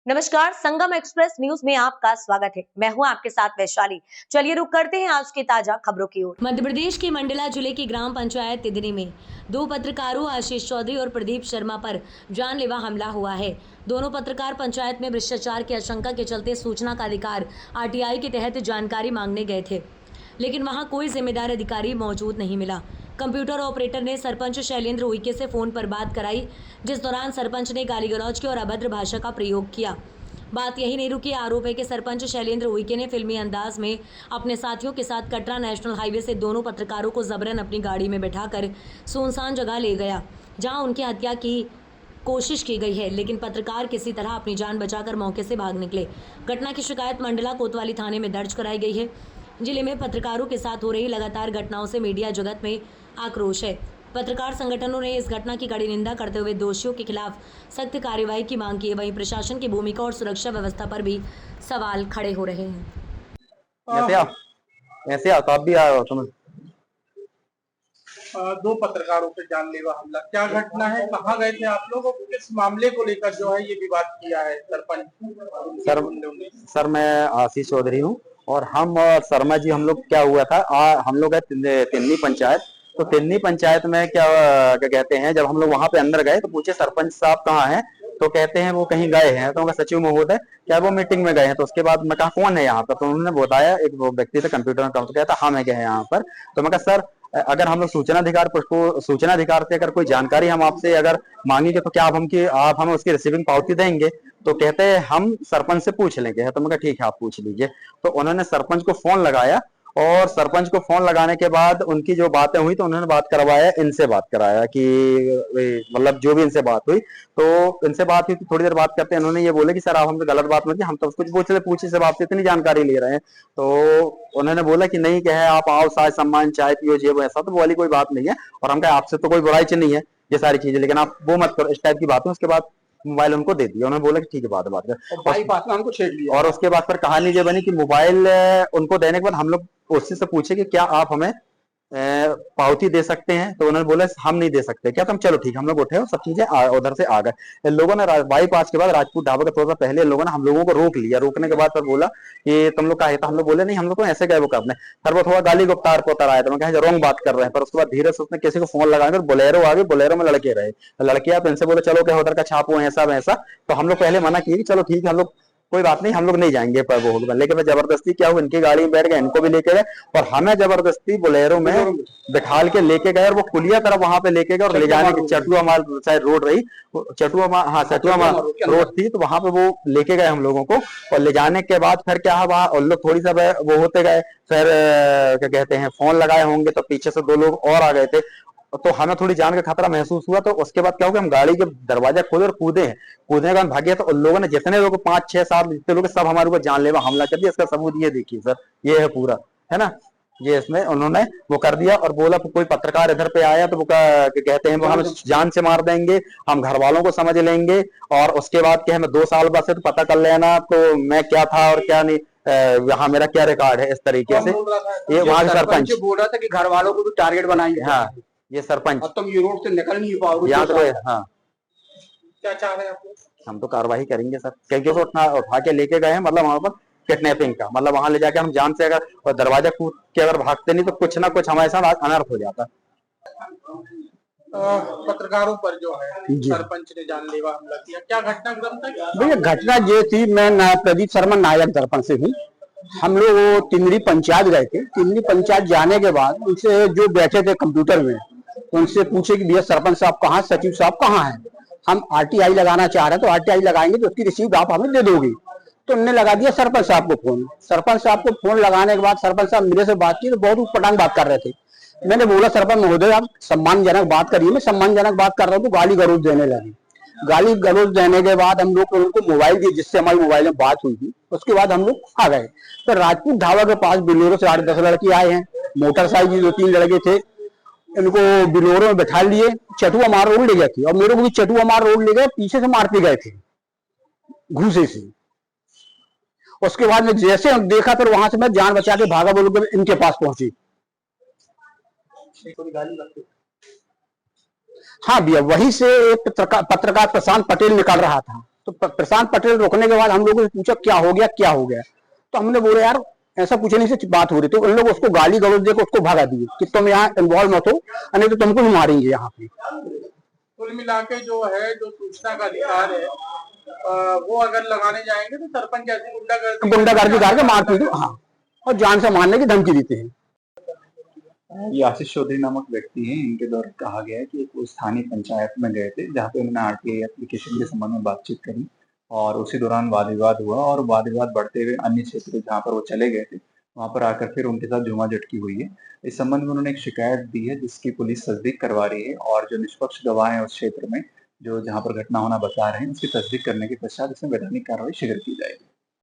नमस्कार, संगम express news में आपका स्वागत है। मैं हूं आपके साथ वैशाली। चलिए रुक करते हैं आज की ताजा खबरों की ओर। मध्य प्रदेश के मंडला जिले की ग्राम पंचायत तिदरी में दो पत्रकारों आशीष चौधरी और प्रदीप शर्मा पर जानलेवा हमला हुआ है। दोनों पत्रकार पंचायत में भ्रष्टाचार की आशंका के चलते सूचना का अधिकार RTI के तहत जानकारी मांगने गए थे, लेकिन वहां कोई जिम्मेदार अधिकारी मौजूद नहीं मिला। कंप्यूटर ऑपरेटर ने सरपंच शैलेंद्र उइके से फोन पर बात कराई, जिस दौरान सरपंच ने गाली गलौज की और अभद्र भाषा का प्रयोग किया। बात यही नहीं रुकी। आरोप है कि सरपंच शैलेंद्र उइके ने फिल्मी अंदाज में अपने साथियों के साथ कटरा नेशनल हाईवे से दोनों पत्रकारों को जबरन अपनी गाड़ी में बैठाकर सुनसान जगह ले गया, जहां उनकी हत्या की कोशिश की गई है, लेकिन पत्रकार किसी तरह अपनी जान बचाकर मौके से भाग निकले। घटना की शिकायत मंडला कोतवाली थाने में दर्ज कराई गई है। जिले में पत्रकारों के साथ हो रही लगातार घटनाओं से मीडिया जगत में आक्रोश है। पत्रकार संगठनों ने इस घटना की कड़ी निंदा करते हुए दोषियों के खिलाफ सख्त कार्रवाई की मांग की है। वहीं प्रशासन की भूमिका और सुरक्षा व्यवस्था पर भी सवाल खड़े हो रहे हैं। ऐसे आप भी आए हो तुम। दो पत्रकारों पे जानलेवा हमला, क्या घटना है, कहाँ गए थे आप लोग और किस मामले को लेकर जो है ये विवाद किया है सरपंच? सर मैं आशीष चौधरी हूँ और हम और शर्मा जी हम लोग क्या हुआ था, हम लोग है तिन्नी पंचायत। तो तिन्नी पंचायत में क्या कहते हैं, जब हम लोग वहां पे अंदर गए तो पूछे सरपंच साहब कहाँ हैं, तो कहते हैं वो कहीं गए हैं। तो उनका सचिव महोदय क्या वो मीटिंग में गए हैं। तो उसके बाद मैं कहा कौन है यहाँ पर, तो उन्होंने बताया एक वो व्यक्ति था कंप्यूटर में काम, तो कहता हाँ मैं गए यहाँ पर। तो मैं कहा सर अगर हम लोग सूचना अधिकार से अगर कोई जानकारी हम आपसे अगर मांगेंगे तो क्या आप हमें उसकी रिसीविंग पावती देंगे? तो कहते हैं हम सरपंच से पूछ लेंगे। तो मैं कहा ठीक है आप पूछ लीजिए। तो उन्होंने सरपंच को फोन लगाया और सरपंच को फोन लगाने के बाद उनकी जो बातें हुई तो उन्होंने बात करवाया, इनसे बात कराया कि मतलब जो भी इनसे बात हुई। तो इनसे बात हुई तो थोड़ी देर बात करते हैं इन्होंने ये बोले कि सर आप हमसे गलत बात मत, हम तो कुछ पूछे से आपसे इतनी जानकारी ले रहे हैं। तो उन्होंने बोला कि नहीं कहे आप आओ साथ सम्मान चाय पियो जे वो ऐसा, तो वो वाली कोई बात नहीं है। और हम कहे आपसे तो कोई बुराई नहीं है ये सारी चीजें, लेकिन आप वो मत करो, इस टाइप की बात है। उसके बाद मोबाइल उनको दे दिया। उन्होंने बोला कि ठीक है बात कर उनको छेड़ लिया। और उसके बाद फिर कहानी ये बनी कि मोबाइल उनको देने के बाद हम लोग उससे से पूछे कि क्या आप हमें पावती दे सकते हैं? तो उन्होंने बोला हम नहीं दे सकते। क्या? तुम चलो ठीक, हम लोग उठे और सब चीजें उधर से आ गए। इन लोगों ने बाईपास के बाद राजपूत ढाबा के थोड़ा सा पहले इन लोगों ने हम लोगों को रोक लिया। रोकने के बाद फिर बोला कि तुम लोग का है, तो हम लोग बोले नहीं हम लोग तो ऐसे गए वो करने। फिर वो थोड़ा गाली गुप्तार को उतर आया। तो मैं कहा रॉन्ग बात कर रहे हैं। पर उसके बाद धीरे से उसने किसी को फोन लगाकर बोलेरो आ गई, बोलेरो में लड़के रहे, लड़के आप इनसे बोले चलो क्या उधर का छापो ऐसा वैसा। तो हम लोग पहले मना किए कि चलो ठीक है हम लोग कोई बात नहीं हम लोग नहीं जाएंगे पर वो होगा, लेकिन जबरदस्ती क्या हुआ इनकी गाड़ी में बैठ गए, इनको भी लेके गए और हमें जबरदस्ती बोलेरो में बिठाल के लेके गए और वो कुलिया तरफ वहां पे लेके गए और ले जाने की चटुआ माल शायद रोड रही, चटुआ माल रोड थी, तो वहां पे वो लेके गए हम लोगों को। और ले जाने के बाद फिर क्या हुआ और लोग थोड़ी सा वो होते गए। फिर क्या कहते हैं फोन लगाए होंगे तो पीछे से दो लोग और आ गए थे, तो हमें थोड़ी जान का खतरा महसूस हुआ। तो उसके बाद क्या हो गया, हम गाड़ी के दरवाजा खोले और कूदे हैं। कूदने का भागे तो उन लोगों ने जितने लोग 5 6 7 जितने लोग सब हमारे ऊपर जानलेवा हमला कर दिया। इसका सबूत ये देखिए सर, ये है पूरा, है ना, ये इसमें उन्होंने वो कर दिया। और बोला कोई पत्रकार इधर पे आया तो वो कहते हैं वो हम जान से मार देंगे, हम घर वालों को समझ लेंगे। और उसके बाद क्या हमें 2 साल बाद से तो पता कर लेना तो मैं क्या था और क्या नहीं, यहाँ मेरा क्या रिकॉर्ड है। इस तरीके से ये वहां के सरपंच बोल रहा था कि घर वालों को भी टारगेट बनाएंगे। हाँ ये सरपंच, अब तुम ये रोड से निकल नहीं पाओगे। हाँ क्या चाह रहे हैं आप लोग? हम तो कार्रवाई करेंगे सर, क्योंकि वो उठा के लेके गए हैं, मतलब वहां पर किडनैपिंग का, मतलब वहां ले जाके हम जान से अगर और दरवाजा कूद के अगर भागते नहीं तो कुछ ना कुछ हमारे साथ अनर्थ हो जाता। पत्रकारों पर जो है सरपंच ने जानलेवा हमला किया, क्या घटनाक्रम था? भैया घटना ये थी, मैं प्रदीप शर्मा नायक दर्पण से हूँ। हम लोग तिमरी पंचायत गए थे। तिमरी पंचायत जाने के बाद उनसे जो बैठे थे कंप्यूटर में उनसे पूछे कि भैया सरपंच साहब कहाँ, सचिव साहब कहाँ हैं, हम RTI लगाना चाह रहे हैं, तो RTI लगाएंगे तो उसकी रिसीव आप हमें दे दोगे। तो उन्होंने लगा दिया सरपंच साहब को फोन। सरपंच साहब को फोन लगाने के बाद सरपंच साहब मेरे से बात की तो बहुत उटपटांग बात कर रहे थे। मैंने बोला सरपंच महोदय आप सम्मानजनक बात करिए। मैं सम्मानजनक बात कर रहा हूँ तो गाली गलौज देने लगे। गाली गलौज देने के बाद हम लोग उनको मोबाइल दिए जिससे हमारी मोबाइल में बात हुई थी। उसके बाद हम लोग आ गए। तो राजपूत ढाबा के पास बिलोरो से 8-10 लड़के आए हैं, मोटरसाइकिल 2-3 लड़के थे, इनको बिलोरो में बैठा लिए, चटुआ मार रोड ले गए थे और मेरे को भी चटुआ मार रोड ले गए, पीछे से मारते गए थे घूसे से। उसके बाद में जैसे हम देखा तो वहां से मैं जान बचा के भागा, बोल के इनके पास पहुंची। हाँ भैया वहीं से एक पत्रकार प्रशांत पटेल निकल रहा था तो प्रशांत पटेल रोकने के बाद हम लोगों से पूछा क्या हो गया। तो हमने बोले यार ऐसा कुछ नहीं से बात हो रही। तो उन लोग उसको गाली गलौज देकर उसको भगा दिए कि तुम यहाँ इन्वॉल्व मत हो, नहीं तो तुमको भी मारेंगे यहाँ पे। कुल मिला के जो है, जो सूचना का अधिकार है वो अगर लगाने जाएंगे तो सरपंच ऐसी गुंडागर्दी करके मारपीट, हाँ, और जान से मारने की धमकी देते हैं। ये आशीष चौधरी नामक व्यक्ति हैं। इनके द्वारा कहा गया है कि वो स्थानीय पंचायत में गए थे, जहाँ पे उन्होंने आरटीआई एप्लीकेशन के संबंध में बातचीत करी और उसी दौरान वाद विवाद हुआ और वाद विवाद बढ़ते हुए अन्य क्षेत्र जहाँ पर वो चले गए थे वहां पर आकर फिर उनके साथ जुमा झटकी हुई है। इस संबंध में उन्होंने एक शिकायत दी है जिसकी पुलिस तस्दीक करवा रही है और जो निष्पक्ष गवाह है उस क्षेत्र में जो जहाँ पर घटना होना बता रहे हैं उसकी तस्दीक करने के पश्चात इसमें वैधानिक कार्रवाई शीघ्र की जाएगी।